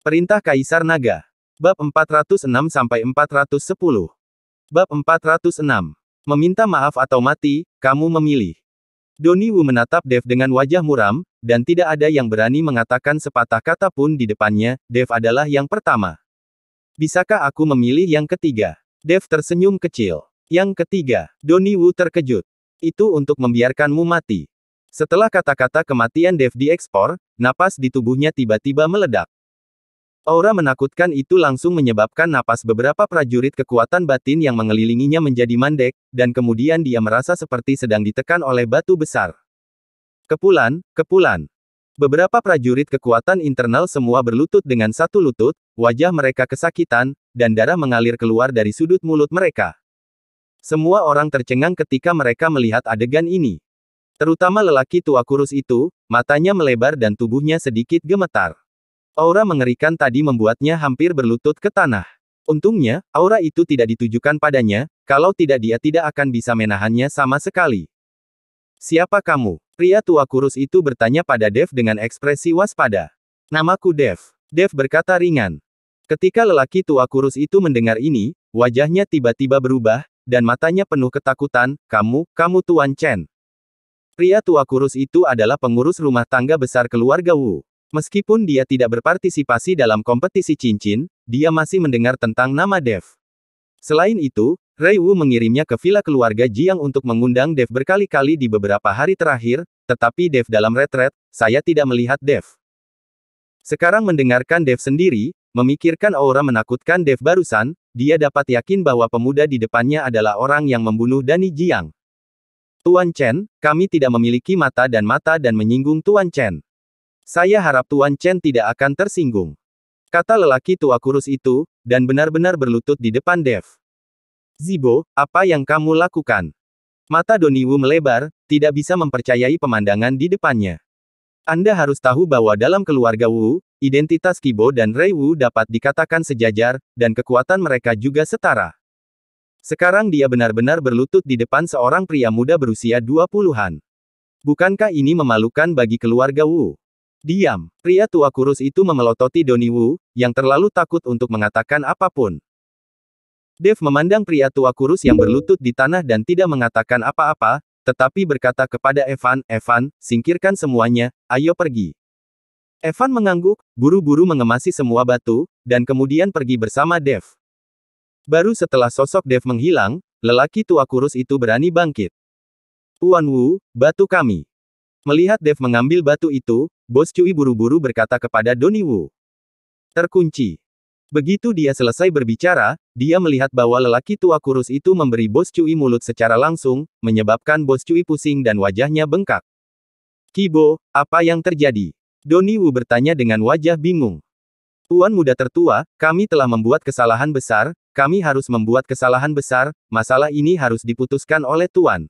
Perintah Kaisar Naga. Bab 406-410. Bab 406. Meminta maaf atau mati, kamu memilih. Donnie Wu menatap Dev dengan wajah muram, dan tidak ada yang berani mengatakan sepatah kata pun di depannya. Dev adalah yang pertama. Bisakah aku memilih yang ketiga? Dev tersenyum kecil. Yang ketiga, Donnie Wu terkejut. Itu untuk membiarkanmu mati. Setelah kata-kata kematian Dev diekspor, napas di tubuhnya tiba-tiba meledak. Aura menakutkan itu langsung menyebabkan napas beberapa prajurit kekuatan batin yang mengelilinginya menjadi mandek, dan kemudian dia merasa seperti sedang ditekan oleh batu besar. Kepulan, kepulan. Beberapa prajurit kekuatan internal semua berlutut dengan satu lutut, wajah mereka kesakitan, dan darah mengalir keluar dari sudut mulut mereka. Semua orang tercengang ketika mereka melihat adegan ini. Terutama lelaki tua kurus itu, matanya melebar dan tubuhnya sedikit gemetar. Aura mengerikan tadi membuatnya hampir berlutut ke tanah. Untungnya, aura itu tidak ditujukan padanya, kalau tidak dia tidak akan bisa menahannya sama sekali. Siapa kamu? Pria tua kurus itu bertanya pada Dev dengan ekspresi waspada. Namaku Dev. Dev berkata ringan. Ketika lelaki tua kurus itu mendengar ini, wajahnya tiba-tiba berubah, dan matanya penuh ketakutan. Kamu Tuan Chen. Pria tua kurus itu adalah pengurus rumah tangga besar keluarga Wu. Meskipun dia tidak berpartisipasi dalam kompetisi cincin, dia masih mendengar tentang nama Dev. Selain itu, Rei Wu mengirimnya ke villa keluarga Jiang untuk mengundang Dev berkali-kali di beberapa hari terakhir, tetapi Dev dalam retret, saya tidak melihat Dev. Sekarang mendengarkan Dev sendiri, memikirkan aura menakutkan Dev barusan, dia dapat yakin bahwa pemuda di depannya adalah orang yang membunuh Dani Jiang. Tuan Chen, kami tidak memiliki mata dan menyinggung Tuan Chen. Saya harap Tuan Chen tidak akan tersinggung. Kata lelaki tua kurus itu, dan benar-benar berlutut di depan Dev. Zibo, apa yang kamu lakukan? Mata Donnie Wu melebar, tidak bisa mempercayai pemandangan di depannya. Anda harus tahu bahwa dalam keluarga Wu, identitas Qibo dan Rei Wu dapat dikatakan sejajar, dan kekuatan mereka juga setara. Sekarang dia benar-benar berlutut di depan seorang pria muda berusia 20-an. Bukankah ini memalukan bagi keluarga Wu? Diam. Pria tua kurus itu memelototi Donnie Wu, yang terlalu takut untuk mengatakan apapun. Dev memandang pria tua kurus yang berlutut di tanah dan tidak mengatakan apa-apa, tetapi berkata kepada Evan, singkirkan semuanya, ayo pergi. Evan mengangguk, buru-buru mengemasi semua batu, dan kemudian pergi bersama Dev. Baru setelah sosok Dev menghilang, lelaki tua kurus itu berani bangkit. Tuan Wu, batu kami. Melihat Dev mengambil batu itu, Bos Cui buru-buru berkata kepada Donnie Wu. Terkunci. Begitu dia selesai berbicara, dia melihat bahwa lelaki tua kurus itu memberi Bos Cui mulut secara langsung, menyebabkan Bos Cui pusing dan wajahnya bengkak. Qibo, apa yang terjadi? Donnie Wu bertanya dengan wajah bingung. Tuan muda tertua, kami telah membuat kesalahan besar, kami harus membuat kesalahan besar, masalah ini harus diputuskan oleh Tuan.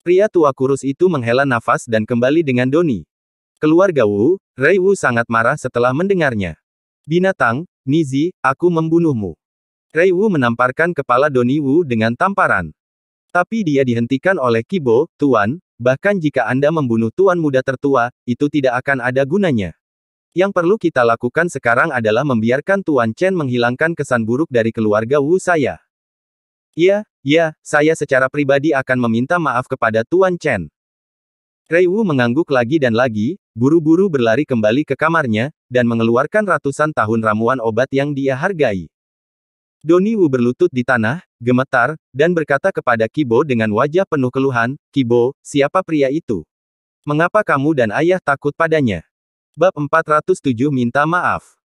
Pria tua kurus itu menghela nafas dan kembali dengan Donnie. Keluarga Wu, Rei Wu sangat marah setelah mendengarnya. Binatang, Nizi, aku membunuhmu. Rei Wu menamparkan kepala Donnie Wu dengan tamparan. Tapi dia dihentikan oleh Qibo, Tuan, bahkan jika Anda membunuh Tuan muda tertua, itu tidak akan ada gunanya. Yang perlu kita lakukan sekarang adalah membiarkan Tuan Chen menghilangkan kesan buruk dari keluarga Wu saya. Ya, saya secara pribadi akan meminta maaf kepada Tuan Chen. Rei Wu mengangguk lagi dan lagi, buru-buru berlari kembali ke kamarnya, dan mengeluarkan ratusan tahun ramuan obat yang dia hargai. Donnie Wu berlutut di tanah, gemetar, dan berkata kepada Qibo dengan wajah penuh keluhan, Qibo, siapa pria itu? Mengapa kamu dan ayah takut padanya? Bab 407 minta maaf.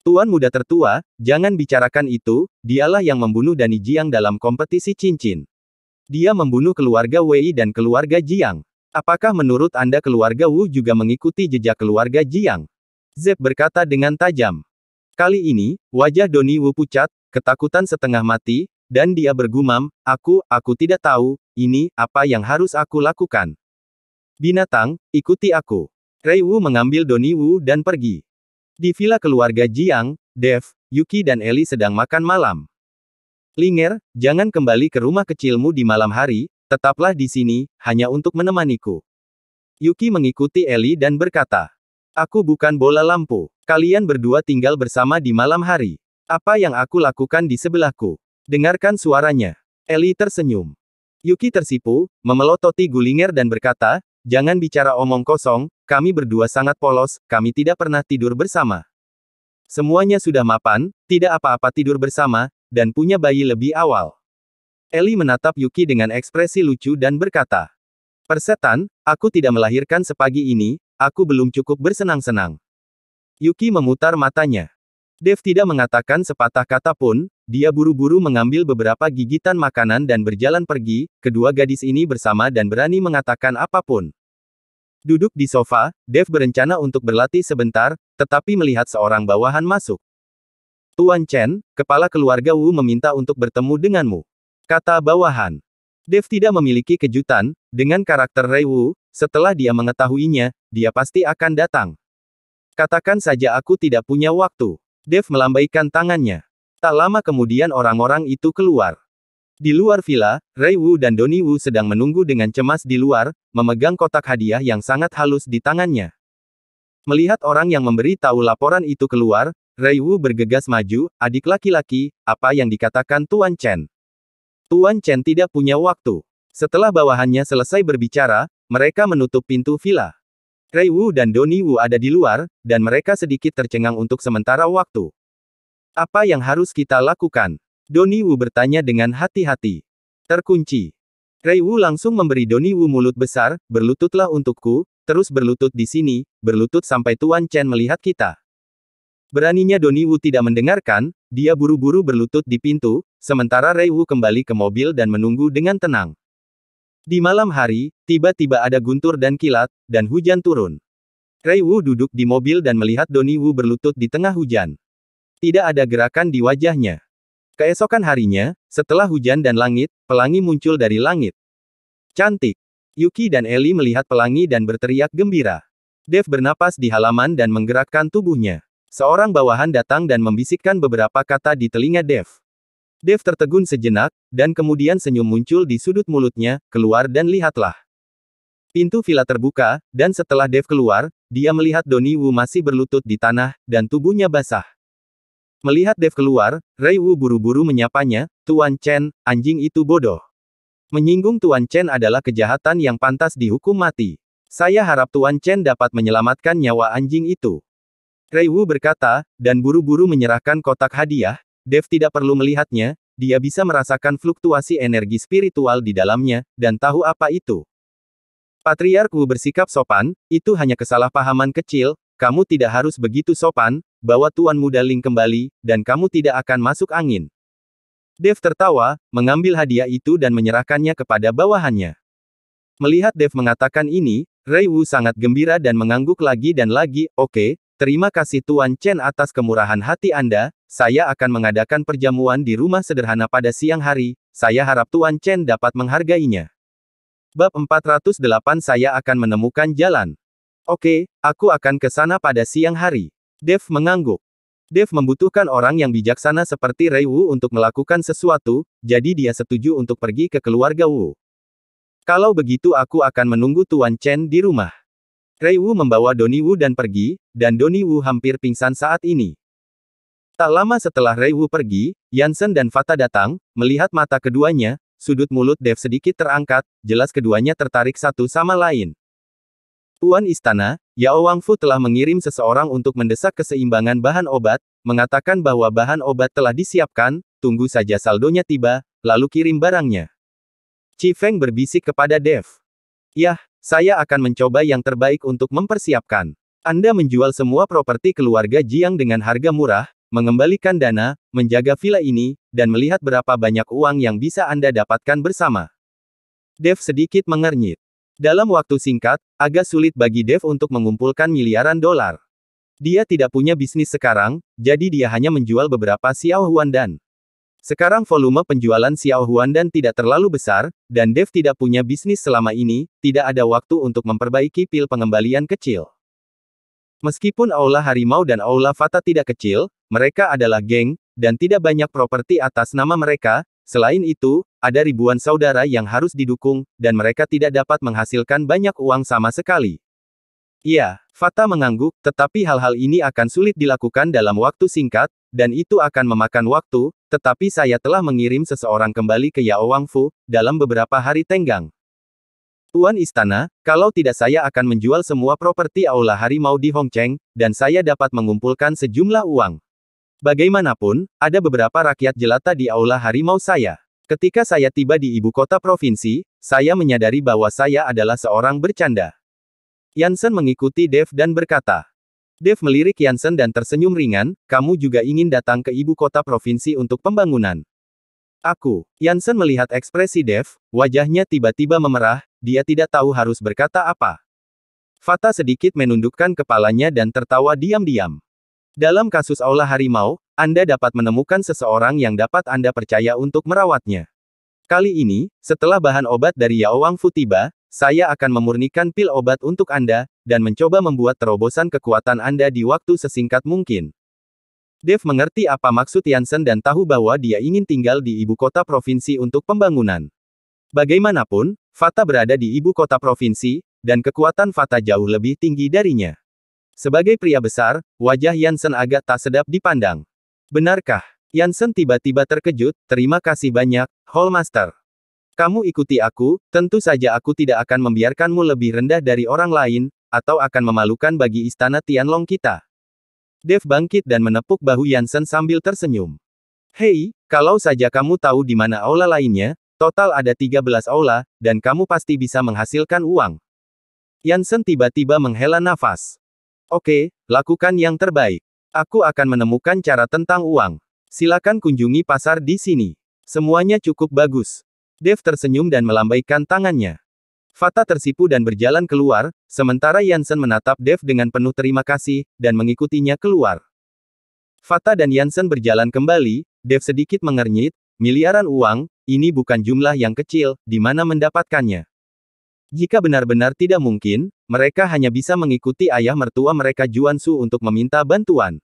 Tuan muda tertua, jangan bicarakan itu, dialah yang membunuh Dani Jiang dalam kompetisi cincin. Dia membunuh keluarga Wei dan keluarga Jiang. Apakah menurut Anda keluarga Wu juga mengikuti jejak keluarga Jiang? Zeb berkata dengan tajam. Kali ini, wajah Donnie Wu pucat, ketakutan setengah mati, dan dia bergumam, aku tidak tahu, ini, apa yang harus aku lakukan. Binatang, ikuti aku. Rei Wu mengambil Donnie Wu dan pergi. Di villa keluarga Jiang, Dev, Yuki dan Ellie sedang makan malam. Linger, jangan kembali ke rumah kecilmu di malam hari, tetaplah di sini, hanya untuk menemaniku. Yuki mengikuti Ellie dan berkata, Aku bukan bola lampu. Kalian berdua tinggal bersama di malam hari. Apa yang aku lakukan di sebelahku? Dengarkan suaranya. Ellie tersenyum. Yuki tersipu, memelototi Gullinger dan berkata, jangan bicara omong kosong, kami berdua sangat polos, kami tidak pernah tidur bersama. Semuanya sudah mapan, tidak apa-apa tidur bersama, dan punya bayi lebih awal. Ellie menatap Yuki dengan ekspresi lucu dan berkata, persetan, aku tidak melahirkan sepagi ini, aku belum cukup bersenang-senang. Yuki memutar matanya. Dev tidak mengatakan sepatah kata pun, dia buru-buru mengambil beberapa gigitan makanan dan berjalan pergi, kedua gadis ini bersama dan berani mengatakan apapun. Duduk di sofa, Dev berencana untuk berlatih sebentar, tetapi melihat seorang bawahan masuk. Tuan Chen, kepala keluarga Wu meminta untuk bertemu denganmu. Kata bawahan. Dev tidak memiliki kejutan, dengan karakter Rei Wu, setelah dia mengetahuinya, dia pasti akan datang. Katakan saja aku tidak punya waktu. Dev melambaikan tangannya. Tak lama kemudian orang-orang itu keluar. Di luar villa, Rei Wu dan Donnie Wu sedang menunggu dengan cemas di luar, memegang kotak hadiah yang sangat halus di tangannya. Melihat orang yang memberi tahu laporan itu keluar, Rei Wu bergegas maju, adik laki-laki, apa yang dikatakan Tuan Chen? Tuan Chen tidak punya waktu. Setelah bawahannya selesai berbicara, mereka menutup pintu villa. Rei Wu dan Donnie Wu ada di luar, dan mereka sedikit tercengang untuk sementara waktu. Apa yang harus kita lakukan? Donnie Wu bertanya dengan hati-hati. Terkunci. Rei Wu langsung memberi Donnie Wu mulut besar, berlututlah untukku, terus berlutut di sini, berlutut sampai Tuan Chen melihat kita. Beraninya Donnie Wu tidak mendengarkan, dia buru-buru berlutut di pintu, sementara Rei Wu kembali ke mobil dan menunggu dengan tenang. Di malam hari, tiba-tiba ada guntur dan kilat, dan hujan turun. Rei Wu duduk di mobil dan melihat Donnie Wu berlutut di tengah hujan. Tidak ada gerakan di wajahnya. Keesokan harinya, setelah hujan dan langit, pelangi muncul dari langit. Cantik. Yuki dan Ellie melihat pelangi dan berteriak gembira. Dev bernapas di halaman dan menggerakkan tubuhnya. Seorang bawahan datang dan membisikkan beberapa kata di telinga Dev. Dev tertegun sejenak, dan kemudian senyum muncul di sudut mulutnya, keluar dan lihatlah. Pintu villa terbuka, dan setelah Dev keluar, dia melihat Donnie Wu masih berlutut di tanah, dan tubuhnya basah. Melihat Dev keluar, Rei Wu buru-buru menyapanya, Tuan Chen, anjing itu bodoh. Menyinggung Tuan Chen adalah kejahatan yang pantas dihukum mati. Saya harap Tuan Chen dapat menyelamatkan nyawa anjing itu. Rei Wu berkata, dan buru-buru menyerahkan kotak hadiah. Dev tidak perlu melihatnya, dia bisa merasakan fluktuasi energi spiritual di dalamnya, dan tahu apa itu. Patriark Wu bersikap sopan, itu hanya kesalahpahaman kecil, kamu tidak harus begitu sopan, bawa Tuan Muda Ling kembali, dan kamu tidak akan masuk angin. Dev tertawa, mengambil hadiah itu dan menyerahkannya kepada bawahannya. Melihat Dev mengatakan ini, Rei Wu sangat gembira dan mengangguk lagi dan lagi, oke, terima kasih Tuan Chen atas kemurahan hati Anda, saya akan mengadakan perjamuan di rumah sederhana pada siang hari, saya harap Tuan Chen dapat menghargainya. Bab 408 Saya akan menemukan jalan. Oke, aku akan ke sana pada siang hari. Dev mengangguk. Dev membutuhkan orang yang bijaksana seperti Rei Wu untuk melakukan sesuatu, jadi dia setuju untuk pergi ke keluarga Wu. Kalau begitu aku akan menunggu Tuan Chen di rumah. Rei Wu membawa Donnie Wu dan pergi, dan Donnie Wu hampir pingsan saat ini. Tak lama setelah Rei Wu pergi, Yansen dan Fata datang, melihat mata keduanya, sudut mulut Dev sedikit terangkat, jelas keduanya tertarik satu sama lain. Tuan Istana, Yao Wangfu telah mengirim seseorang untuk mendesak keseimbangan bahan obat, mengatakan bahwa bahan obat telah disiapkan, tunggu saja saldonya tiba, lalu kirim barangnya. Chi Feng berbisik kepada Dev. Yah, saya akan mencoba yang terbaik untuk mempersiapkan. Anda menjual semua properti keluarga Jiang dengan harga murah, mengembalikan dana, menjaga villa ini, dan melihat berapa banyak uang yang bisa Anda dapatkan bersama. Dev sedikit mengernyit. Dalam waktu singkat, agak sulit bagi Dev untuk mengumpulkan miliaran dolar. Dia tidak punya bisnis sekarang, jadi dia hanya menjual beberapa Xiao Huandan. Sekarang volume penjualan Xiao Huandan tidak terlalu besar, dan Dev tidak punya bisnis selama ini, tidak ada waktu untuk memperbaiki pil pengembalian kecil. Meskipun Aula Harimau dan Aula Fata tidak kecil, mereka adalah geng, dan tidak banyak properti atas nama mereka, selain itu, ada ribuan saudara yang harus didukung, dan mereka tidak dapat menghasilkan banyak uang sama sekali. Iya, Fata mengangguk, tetapi hal-hal ini akan sulit dilakukan dalam waktu singkat, dan itu akan memakan waktu, tetapi saya telah mengirim seseorang kembali ke Yao Wangfu, dalam beberapa hari tenggang. Tuan Istana, kalau tidak saya akan menjual semua properti Aula Harimau di Hongcheng, dan saya dapat mengumpulkan sejumlah uang. Bagaimanapun, ada beberapa rakyat jelata di Aula Harimau saya. Ketika saya tiba di ibu kota provinsi, saya menyadari bahwa saya adalah seorang bercanda. Yansen mengikuti Dev dan berkata. Dev melirik Yansen dan tersenyum ringan, kamu juga ingin datang ke ibu kota provinsi untuk pembangunan. Aku. Yansen melihat ekspresi Dev, wajahnya tiba-tiba memerah, dia tidak tahu harus berkata apa. Fata sedikit menundukkan kepalanya dan tertawa diam-diam. Dalam kasus Aula Harimau, Anda dapat menemukan seseorang yang dapat Anda percaya untuk merawatnya. Kali ini, setelah bahan obat dari Yao Wangfu tiba, saya akan memurnikan pil obat untuk Anda, dan mencoba membuat terobosan kekuatan Anda di waktu sesingkat mungkin. Dev mengerti apa maksud Yansen dan tahu bahwa dia ingin tinggal di ibu kota provinsi untuk pembangunan. Bagaimanapun, Fata berada di ibu kota provinsi, dan kekuatan Fata jauh lebih tinggi darinya. Sebagai pria besar, wajah Yansen agak tak sedap dipandang. Benarkah? Yansen tiba-tiba terkejut, terima kasih banyak, Hallmaster. Kamu ikuti aku, tentu saja aku tidak akan membiarkanmu lebih rendah dari orang lain, atau akan memalukan bagi istana Tianlong kita. Dev bangkit dan menepuk bahu Yansen sambil tersenyum. Hei, kalau saja kamu tahu di mana aula lainnya, total ada 13 aula, dan kamu pasti bisa menghasilkan uang. Yansen tiba-tiba menghela nafas. Oke, lakukan yang terbaik. Aku akan menemukan cara tentang uang. Silakan kunjungi pasar di sini. Semuanya cukup bagus. Dev tersenyum dan melambaikan tangannya. Fata tersipu dan berjalan keluar, sementara Yansen menatap Dev dengan penuh terima kasih, dan mengikutinya keluar. Fata dan Yansen berjalan kembali, Dev sedikit mengernyit, miliaran uang, ini bukan jumlah yang kecil, di mana mendapatkannya. Jika benar-benar tidak mungkin, mereka hanya bisa mengikuti ayah mertua mereka Juan Su untuk meminta bantuan.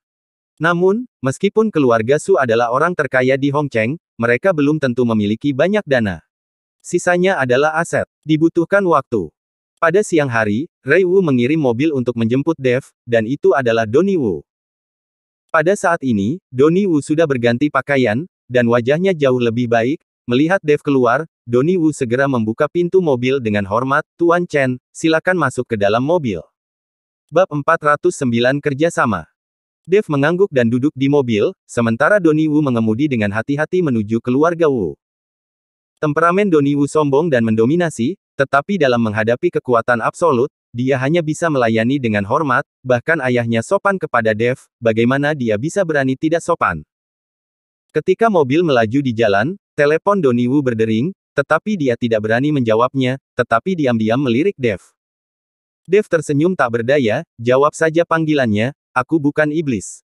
Namun, meskipun keluarga Su adalah orang terkaya di Hongcheng, mereka belum tentu memiliki banyak dana. Sisanya adalah aset. Dibutuhkan waktu. Pada siang hari, Rei Wu mengirim mobil untuk menjemput Dev, dan itu adalah Donnie Wu. Pada saat ini, Donnie Wu sudah berganti pakaian, dan wajahnya jauh lebih baik. Melihat Dev keluar, Donnie Wu segera membuka pintu mobil dengan hormat, Tuan Chen, silakan masuk ke dalam mobil. Bab 409 Kerjasama. Dev mengangguk dan duduk di mobil, sementara Donnie Wu mengemudi dengan hati-hati menuju keluarga Wu. Temperamen Donnie Wu sombong dan mendominasi, tetapi dalam menghadapi kekuatan absolut, dia hanya bisa melayani dengan hormat, bahkan ayahnya sopan kepada Dev, bagaimana dia bisa berani tidak sopan. Ketika mobil melaju di jalan, telepon Donnie Wu berdering, tetapi dia tidak berani menjawabnya, tetapi diam-diam melirik Dev. Dev tersenyum tak berdaya, jawab saja panggilannya, aku bukan iblis.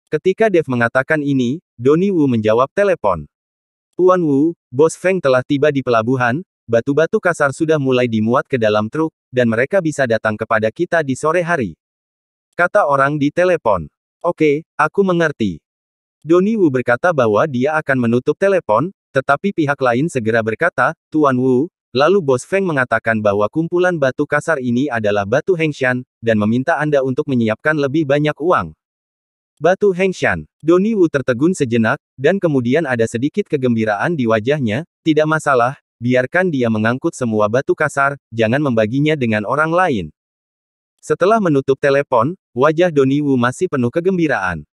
Ketika Dev mengatakan ini, Donnie Wu menjawab telepon. Tuan Wu, Bos Feng telah tiba di pelabuhan, batu-batu kasar sudah mulai dimuat ke dalam truk, dan mereka bisa datang kepada kita di sore hari. Kata orang di telepon. Oke, aku mengerti. Donnie Wu berkata bahwa dia akan menutup telepon, tetapi pihak lain segera berkata, Tuan Wu, lalu Bos Feng mengatakan bahwa kumpulan batu kasar ini adalah batu Hengshan, dan meminta Anda untuk menyiapkan lebih banyak uang. Batu Hengshan. Donnie Wu tertegun sejenak, dan kemudian ada sedikit kegembiraan di wajahnya, tidak masalah, biarkan dia mengangkut semua batu kasar, jangan membaginya dengan orang lain. Setelah menutup telepon, wajah Donnie Wu masih penuh kegembiraan.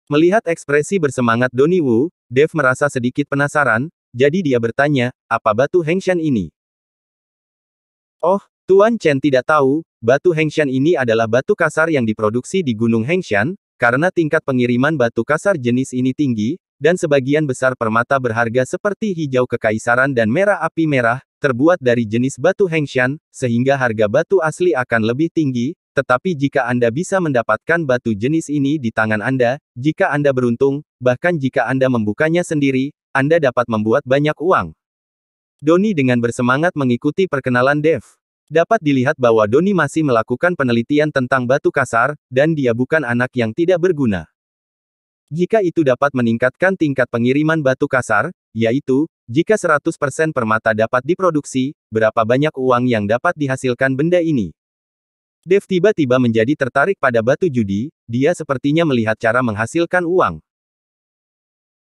Melihat ekspresi bersemangat Donnie Wu, Dev merasa sedikit penasaran, jadi dia bertanya, apa batu Hengshan ini? Oh, Tuan Chen tidak tahu, batu Hengshan ini adalah batu kasar yang diproduksi di Gunung Hengshan, karena tingkat pengiriman batu kasar jenis ini tinggi, dan sebagian besar permata berharga seperti hijau kekaisaran dan merah api merah, terbuat dari jenis batu Hengshan, sehingga harga batu asli akan lebih tinggi, tetapi jika Anda bisa mendapatkan batu jenis ini di tangan Anda, jika Anda beruntung, bahkan jika Anda membukanya sendiri, Anda dapat membuat banyak uang. Donnie dengan bersemangat mengikuti perkenalan Dev. Dapat dilihat bahwa Donnie masih melakukan penelitian tentang batu kasar, dan dia bukan anak yang tidak berguna. Jika itu dapat meningkatkan tingkat pengiriman batu kasar, yaitu, jika 100% permata dapat diproduksi, berapa banyak uang yang dapat dihasilkan benda ini? Dev tiba-tiba menjadi tertarik pada batu judi, dia sepertinya melihat cara menghasilkan uang.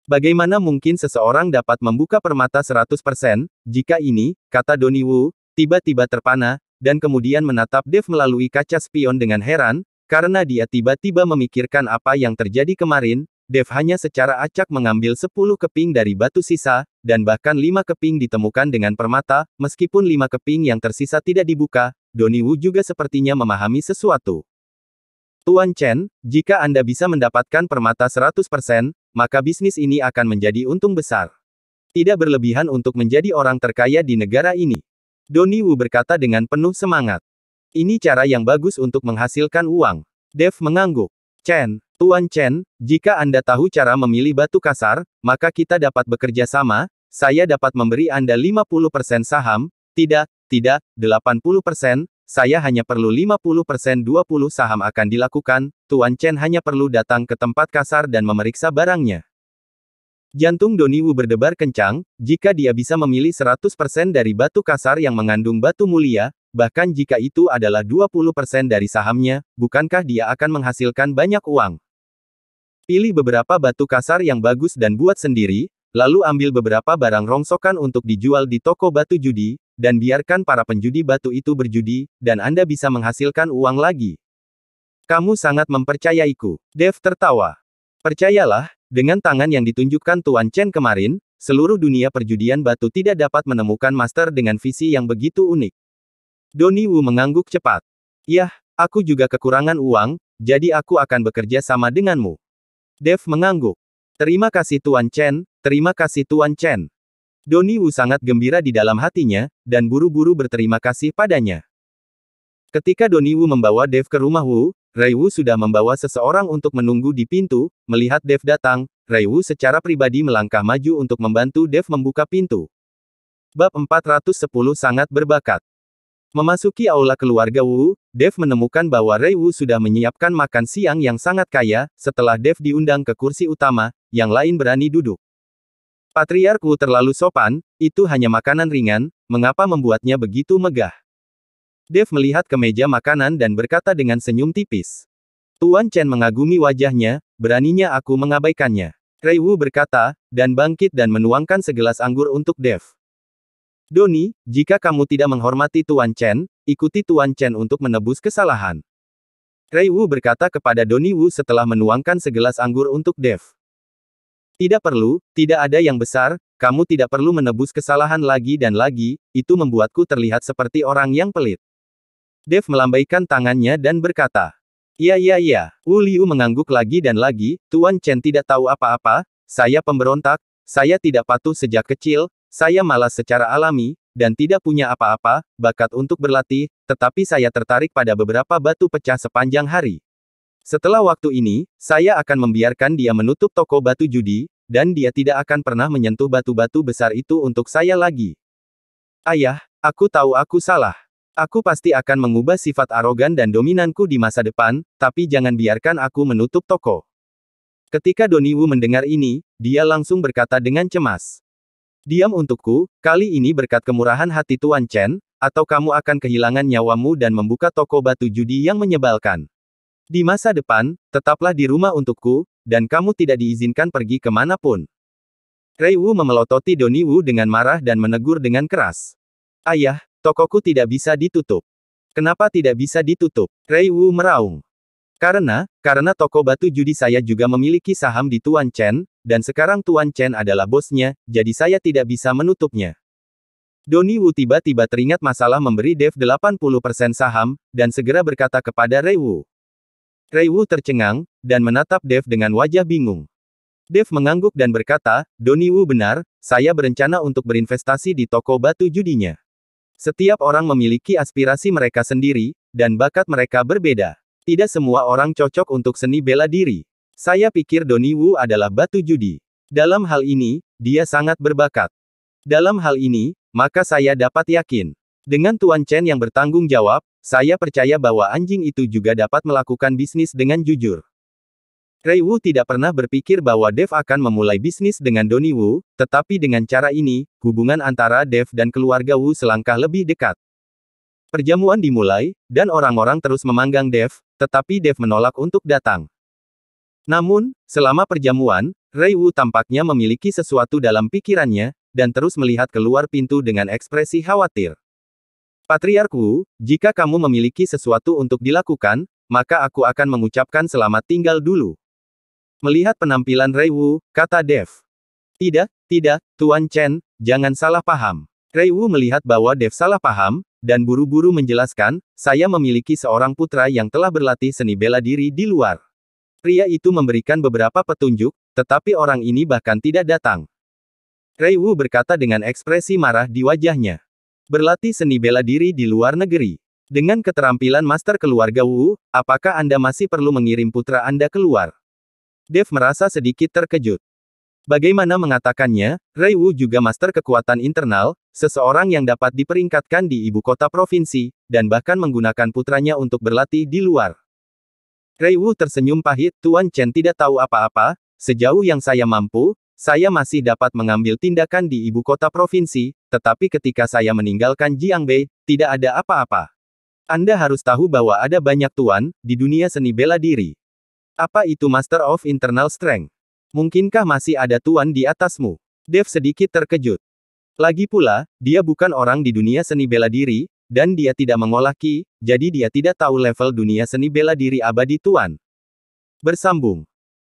Bagaimana mungkin seseorang dapat membuka permata 100%, jika ini, kata Donnie Wu, tiba-tiba terpana, dan kemudian menatap Dev melalui kaca spion dengan heran, karena dia tiba-tiba memikirkan apa yang terjadi kemarin. Dev hanya secara acak mengambil 10 keping dari batu sisa, dan bahkan 5 keping ditemukan dengan permata, meskipun 5 keping yang tersisa tidak dibuka. Donnie Wu juga sepertinya memahami sesuatu. Tuan Chen, jika Anda bisa mendapatkan permata 100%, maka bisnis ini akan menjadi untung besar. Tidak berlebihan untuk menjadi orang terkaya di negara ini. Donnie Wu berkata dengan penuh semangat. Ini cara yang bagus untuk menghasilkan uang. Dev mengangguk. Chen, Tuan Chen, jika Anda tahu cara memilih batu kasar, maka kita dapat bekerja sama. Saya dapat memberi Anda 50% saham. Tidak, 80%. Saya hanya perlu 50%. 20 saham akan dilakukan. Tuan Chen hanya perlu datang ke tempat kasar dan memeriksa barangnya. Jantung Donnie Wu berdebar kencang, jika dia bisa memilih 100% dari batu kasar yang mengandung batu mulia, bahkan jika itu adalah 20% dari sahamnya, bukankah dia akan menghasilkan banyak uang? Pilih beberapa batu kasar yang bagus dan buat sendiri, lalu ambil beberapa barang rongsokan untuk dijual di toko batu judi, dan biarkan para penjudi batu itu berjudi, dan Anda bisa menghasilkan uang lagi. Kamu sangat mempercayaiku. Dev tertawa. Percayalah, dengan tangan yang ditunjukkan Tuan Chen kemarin, seluruh dunia perjudian batu tidak dapat menemukan master dengan visi yang begitu unik. Donnie Wu mengangguk cepat. Yah, aku juga kekurangan uang, jadi aku akan bekerja sama denganmu. Dev mengangguk. Terima kasih Tuan Chen, terima kasih Tuan Chen. Donnie Wu sangat gembira di dalam hatinya, dan buru-buru berterima kasih padanya. Ketika Donnie Wu membawa Dev ke rumah Wu, Ray Wu sudah membawa seseorang untuk menunggu di pintu. Melihat Dev datang, Ray Wu secara pribadi melangkah maju untuk membantu Dev membuka pintu. Bab 410 sangat berbakat. Memasuki aula keluarga Wu, Dev menemukan bahwa Ray Wu sudah menyiapkan makan siang yang sangat kaya. Setelah Dev diundang ke kursi utama, yang lain berani duduk. Patriark Wu terlalu sopan, itu hanya makanan ringan, mengapa membuatnya begitu megah? Dev melihat ke meja makanan dan berkata dengan senyum tipis. Tuan Chen mengagumi wajahnya, beraninya aku mengabaikannya. Ray Wu berkata, dan bangkit dan menuangkan segelas anggur untuk Dev. Donnie, jika kamu tidak menghormati Tuan Chen, ikuti Tuan Chen untuk menebus kesalahan. Ray Wu berkata kepada Donnie Wu setelah menuangkan segelas anggur untuk Dev. Tidak perlu, tidak ada yang besar, kamu tidak perlu menebus kesalahan lagi dan lagi, itu membuatku terlihat seperti orang yang pelit. Dev melambaikan tangannya dan berkata. Iya. Wu Liu mengangguk lagi dan lagi, Tuan Chen tidak tahu apa-apa, saya pemberontak, saya tidak patuh sejak kecil, saya malas secara alami, dan tidak punya apa-apa, bakat untuk berlatih, tetapi saya tertarik pada beberapa batu pecah sepanjang hari. Setelah waktu ini, saya akan membiarkan dia menutup toko batu judi, dan dia tidak akan pernah menyentuh batu-batu besar itu untuk saya lagi. Ayah, aku tahu aku salah. Aku pasti akan mengubah sifat arogan dan dominanku di masa depan, tapi jangan biarkan aku menutup toko. Ketika Donnie Wu mendengar ini, dia langsung berkata dengan cemas. Diam untukku, kali ini berkat kemurahan hati Tuan Chen, atau kamu akan kehilangan nyawamu dan membuka toko batu judi yang menyebalkan. Di masa depan, tetaplah di rumah untukku, dan kamu tidak diizinkan pergi kemanapun. Ray Wu memelototi Donnie Wu dengan marah dan menegur dengan keras. Ayah, tokoku tidak bisa ditutup. Kenapa tidak bisa ditutup? Ray Wu meraung. Karena toko batu judi saya juga memiliki saham di Tuan Chen, dan sekarang Tuan Chen adalah bosnya, jadi saya tidak bisa menutupnya. Donnie Wu tiba-tiba teringat masalah memberi Dev 80% saham, dan segera berkata kepada Ray Wu. Ray Wu tercengang, dan menatap Dev dengan wajah bingung. Dev mengangguk dan berkata, Donnie Wu benar, saya berencana untuk berinvestasi di toko batu judinya. Setiap orang memiliki aspirasi mereka sendiri, dan bakat mereka berbeda. Tidak semua orang cocok untuk seni bela diri. Saya pikir Donnie Wu adalah batu judi. Dalam hal ini, dia sangat berbakat. Dalam hal ini, maka saya dapat yakin. Dengan Tuan Chen yang bertanggung jawab, saya percaya bahwa anjing itu juga dapat melakukan bisnis dengan jujur. Ray Wu tidak pernah berpikir bahwa Dev akan memulai bisnis dengan Donnie Wu, tetapi dengan cara ini, hubungan antara Dev dan keluarga Wu selangkah lebih dekat. Perjamuan dimulai, dan orang-orang terus memanggang Dev, tetapi Dev menolak untuk datang. Namun, selama perjamuan, Rui Wu tampaknya memiliki sesuatu dalam pikirannya, dan terus melihat keluar pintu dengan ekspresi khawatir. Patriark Wu, jika kamu memiliki sesuatu untuk dilakukan, maka aku akan mengucapkan selamat tinggal dulu. Melihat penampilan Rui Wu, kata Dev. Tidak, Tuan Chen, jangan salah paham. Rui Wu melihat bahwa Dev salah paham, dan buru-buru menjelaskan, saya memiliki seorang putra yang telah berlatih seni bela diri di luar. Pria itu memberikan beberapa petunjuk, tetapi orang ini bahkan tidak datang. Rui Wu berkata dengan ekspresi marah di wajahnya. Berlatih seni bela diri di luar negeri. Dengan keterampilan master keluarga Wu, apakah Anda masih perlu mengirim putra Anda keluar? Dev merasa sedikit terkejut. Bagaimana mengatakannya, Rui Wu juga master kekuatan internal, seseorang yang dapat diperingkatkan di ibu kota provinsi, dan bahkan menggunakan putranya untuk berlatih di luar. Rui Wu tersenyum pahit, Tuan Chen tidak tahu apa-apa, sejauh yang saya mampu, saya masih dapat mengambil tindakan di ibu kota provinsi, tetapi ketika saya meninggalkan Jiangbei, tidak ada apa-apa. Anda harus tahu bahwa ada banyak tuan, di dunia seni bela diri. Apa itu Master of Internal Strength? Mungkinkah masih ada tuan di atasmu? Dev sedikit terkejut. Lagi pula, dia bukan orang di dunia seni bela diri, dan dia tidak mengolah ki, jadi dia tidak tahu level dunia seni bela diri abadi tuan. Bersambung.